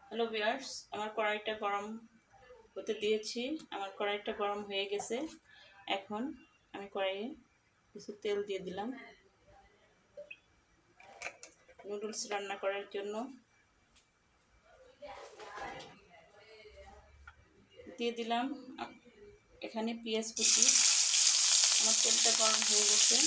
Hello viewers, আমার কড়াইটা গরম হতে দিয়েছি। আমার কড়াইটা গরম হয়ে গেছে। এখন আমি কড়াইয়ে কিছু তেল দিয়ে দিলাম নুডলস রান্না করার জন্য। দিয়ে দিলাম এখানে পেঁয়াজ কুচি। আমার তেলটা গরম হয়ে গেছে।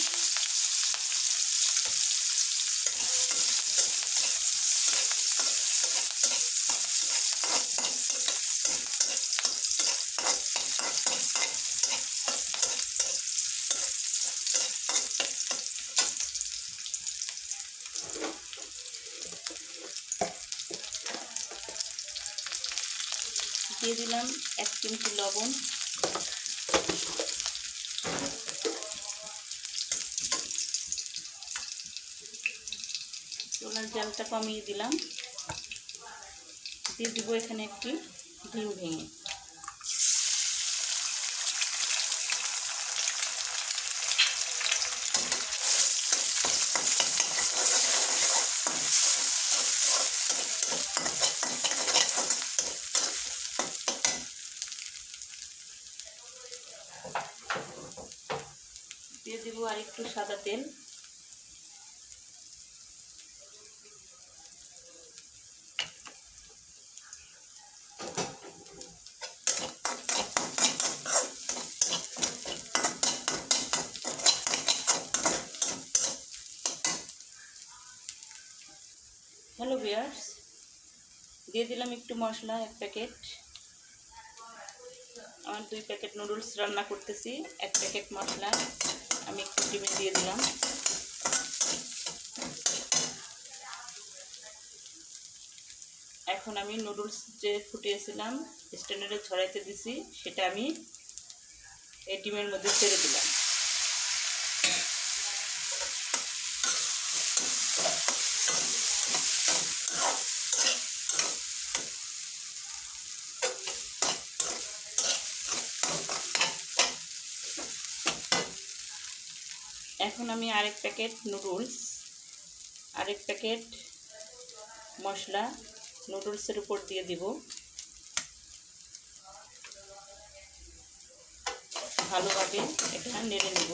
দিয়ে দিলাম 1 চিমটি লবণ। চুলার জালটা কমিয়ে দিলাম। দিয়ে দিব এখানে একটি ডিম ভেঙে। দিয়ে দিব আর একটু সাদা তেল। হ্যালো ভিউয়ার্স, দিয়ে দিলাম একটু মশলা, 1 প্যাকেট। আমার 2 প্যাকেট নুডলস রান্না করতেছি। 1 প্যাকেট মশলা আমি একটু ডিমে দিয়ে দিলাম। এখন আমি নুডলস যে ফুটিয়েছিলাম স্ট্যান্ডারে ছড়াইতে দিছি, সেটা আমি এই ডিমের মধ্যে ছেড়ে দিলাম। এখন আমি আরেক প্যাকেট নুডলস, আরেক প্যাকেট মশলা নুডলসের উপর দিয়ে দিব। ভালোভাবে এটা নেড়ে নেব।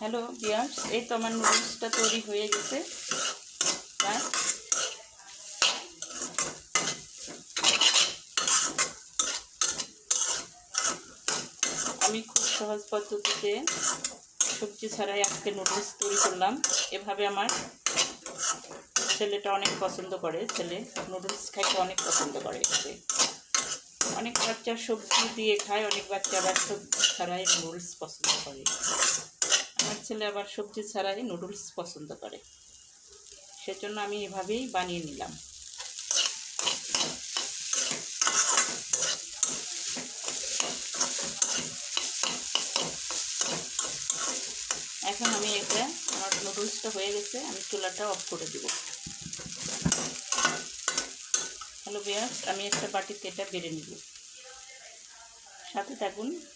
হ্যালো ভিউয়ার্স, এই তো আমার নুডলসটা তৈরি হয়ে গেছে। আমি খুব সহজ পদ্ধতিতে সবজি ছাড়াই আজকে নুডলস তৈরি করলাম। এভাবে আমার ছেলেটা অনেক পছন্দ করে। ছেলে নুডলস খাইতে অনেক পছন্দ করে। অনেক বাচ্চা সবজি দিয়ে খায়, অনেক বাচ্চা আবার সবজি ছাড়াই নুডলস পছন্দ করে। আমার ছেলে আবার সবজি ছাড়াই নুডলস পছন্দ করে, সেজন্য আমি এভাবেই বানিয়ে নিলাম। এখন আমি আমার নুডলসটা হয়ে গেছে, আমি চুলাটা অফ করে দেব। হ্যালো ভিউয়ার্স, আমি একটা বাটিতে এটা বেড়ে নিব। সাথে থাকুন।